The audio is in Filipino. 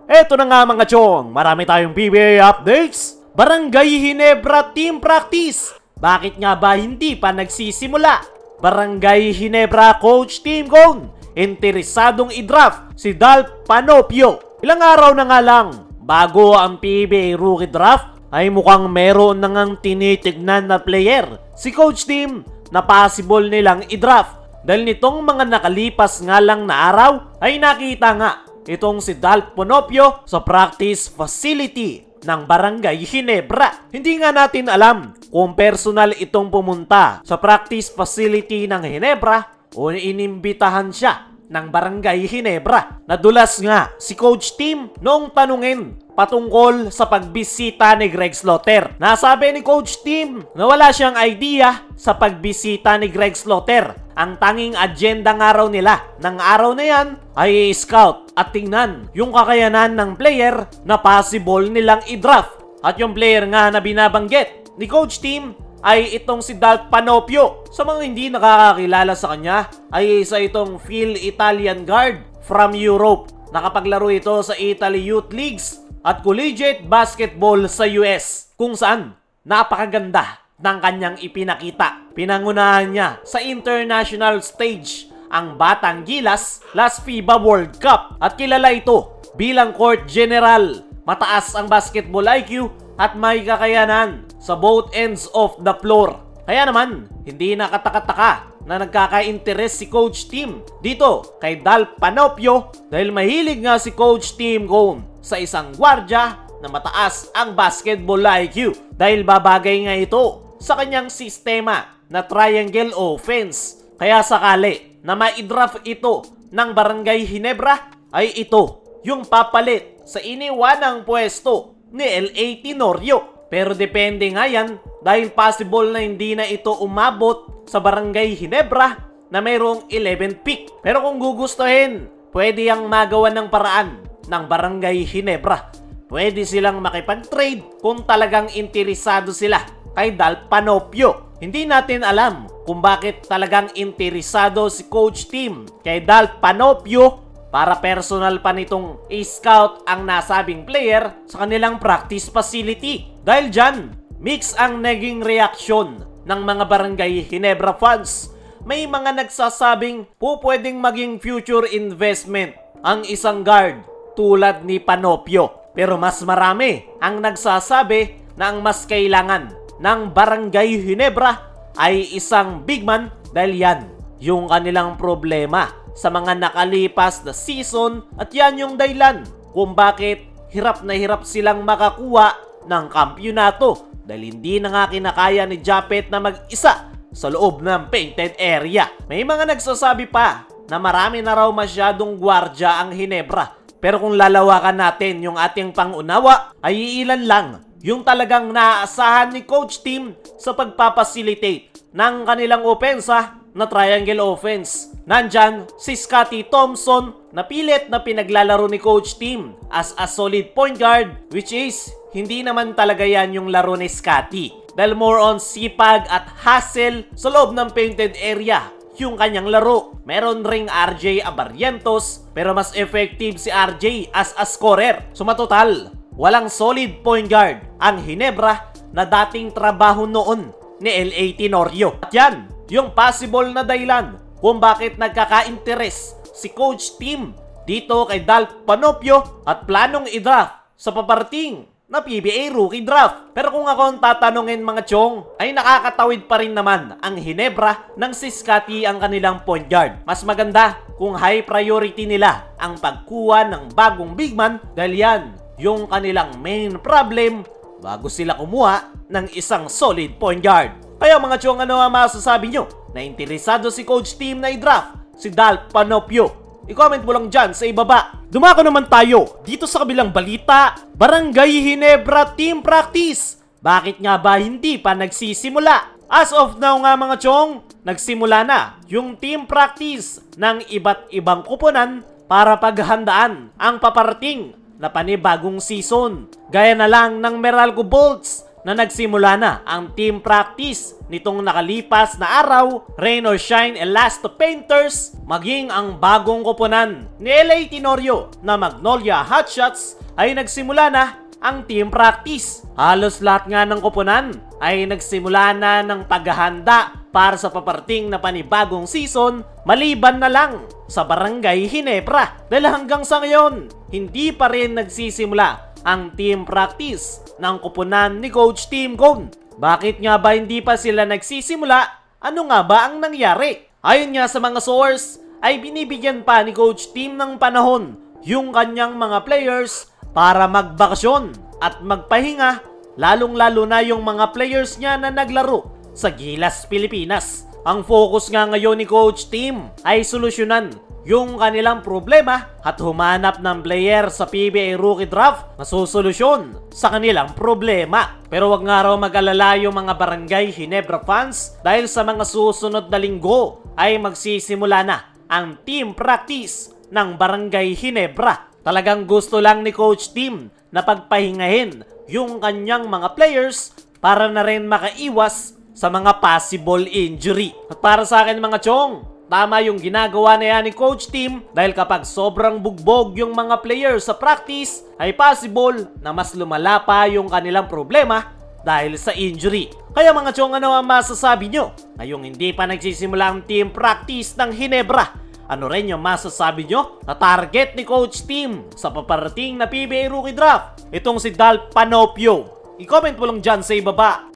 Eto na nga mga chong, marami tayong PBA updates. Barangay Ginebra Team Practice. Bakit nga ba hindi pa nagsisimula? Barangay Ginebra Coach Team Cone. Interesadong i-draft si Dalp Panopio. Ilang araw na nga lang bago ang PBA Rookie Draft ay mukhang meron na ngang tinitignan na player si Coach Team na possible nilang i-draft. Dahil nitong mga nakalipas nga lang na araw ay nakita nga itong si Dalp Panopio sa practice facility ng Barangay Ginebra. Hindi nga natin alam kung personal itong pumunta sa practice facility ng Ginebra o inimbitahan siya ng Barangay Ginebra. Nadulas nga si Coach Team noong tanungin patungkol sa pagbisita ni Greg Slaughter. Nasabi ni Coach Team na wala siyang idea sa pagbisita ni Greg Slaughter. Ang tanging agenda ng araw nila ng araw na yan ay scout at tingnan yung kakayanan ng player na possible nilang i-draft. At yung player nga na binabanggit ni Coach Team ay itong si Dalp Panopio. Sa mga hindi nakakakilala sa kanya ay isa itong Phil Italian guard from Europe. Nakapaglaro ito sa Italy Youth Leagues at collegiate basketball sa US, kung saan napakaganda ng kanyang ipinakita. Pinangunahan niya sa international stage ang Batang Gilas last FIBA World Cup at kilala ito bilang court general. Mataas ang basketball IQ at may kakayanan sa both ends of the floor. Kaya naman, hindi nakataka-taka na nagkaka-interes si Coach Team dito kay Dalp Panopio dahil mahilig nga si Coach Team Cone sa isang gwardya na mataas ang basketball IQ dahil babagay nga ito sa kanyang sistema na triangle offense. Kaya sakali na ma-draft ito ng Barangay Ginebra ay ito yung papalit sa iniwanang pwesto ni L.A. Tenorio. Pero depende nga yan dahil possible na hindi na ito umabot sa Barangay Ginebra na mayroong 11th pick. Pero kung gugustuhin, pwede yang magawa ng paraan ng Barangay Ginebra. Pwede silang makipag-trade kung talagang interesado sila kay Dalp Panopio. Hindi natin alam kung bakit talagang interesado si Coach Team kay Dalp Panopio para personal pa nitong i-scout ang nasabing player sa kanilang practice facility. Dahil dyan, mix ang naging reaksyon ng mga Barangay Ginebra fans. May mga nagsasabing pwedeng maging future investment ang isang guard tulad ni Panopio. Pero mas marami ang nagsasabi na ang mas kailangan ng Barangay Ginebra ay isang big man dahil yan yung kanilang problema sa mga nakalipas na season at yan yung dahilan kung bakit hirap na hirap silang makakuha ng kampyonato dahil hindi na nga kinakaya ni Japet na mag-isa sa loob ng painted area. May mga nagsasabi pa na marami na raw masyadong gwardya ang Ginebra. Pero kung lalawakan natin yung ating pangunawa ay ilan lang yung talagang naaasahan ni Coach Team sa pagpapacilitate ng kanilang opensa na triangle offense. Nandyan si Scotty Thompson na pilit na pinaglalaro ni Coach Team as a solid point guard, which is hindi naman talaga yan yung laro ni Scotty. Dahil more on sipag at hustle sa loob ng painted area yung kanyang laro. Meron ring RJ Abarrientos pero mas effective si RJ as a scorer. So matotal, walang solid point guard ang Ginebra na dating trabaho noon ni L.A. Tenorio. At yan, yung possible na dahilan kung bakit nagkaka-interes si Coach Team dito kay Dalp Panopio at planong i-draft sa paparting na PBA Rookie Draft. Pero kung ako ang tatanungin mga chong, ay nakakatawid pa rin naman ang Ginebra ng si Scotty ang kanilang point guard. Mas maganda kung high priority nila ang pagkuha ng bagong big man dahil yan yung kanilang main problem bago sila kumuha ng isang solid point guard. Kaya mga chong, ano ang masasabi nyo na interesado si Coach Team na i-draft si Dalp Panopio? I-comment mo lang dyan sa ibaba. Dumako naman tayo dito sa kabilang balita. Barangay Ginebra Team Practice. Bakit nga ba hindi pa nagsisimula? As of now nga mga chong, nagsimula na yung team practice ng iba't ibang kuponan para paghandaan ang paparting na panibagong season. Gaya na lang ng Meralco Bolts na nagsimula na ang team practice nitong nakalipas na araw, rain or shine Elasto Painters, maging ang bagong koponan ni L.A. Tenorio na Magnolia Hotshots ay nagsimula na ang team practice. Halos lahat nga ng koponan ay nagsimula na ng paghahanda para sa paparting na panibagong season, maliban na lang sa Barangay Ginebra. Dahil hanggang sa ngayon, hindi pa rin nagsisimula ang team practice ng koponan ni Coach Tim Cone. Bakit nga ba hindi pa sila nagsisimula? Ano nga ba ang nangyari? Ayon nga sa mga source, ay binibigyan pa ni Coach Tim ng panahon yung kanyang mga players para magbakasyon at magpahinga, lalong-lalo na yung mga players niya na naglaro sa Gilas, Pilipinas. Ang focus nga ngayon ni Coach Tim ay solusyonan yung kanilang problema at humanap ng player sa PBA Rookie Draft na susolusyon sa kanilang problema. Pero wag nga raw mag-alala yung mga Barangay Ginebra fans dahil sa mga susunod na linggo ay magsisimula na ang team practice ng Barangay Ginebra. Talagang gusto lang ni Coach Tim na pagpahingahin yung kanyang mga players para na rin makaiwas sa mga possible injury. At para sa akin mga chong, tama yung ginagawa na yan ni Coach Tim dahil kapag sobrang bugbog yung mga players sa practice, ay possible na mas lumala pa yung kanilang problema dahil sa injury. Kaya mga chong, ano ang masasabi nyo ngayong hindi pa nagsisimula ang team practice ng Ginebra? Ano rin yung masasabi nyo na target ni Coach Tim sa paparating na PBA Rookie Draft? Itong si Dal Panopio. I-comment mo lang dyan sa ibaba.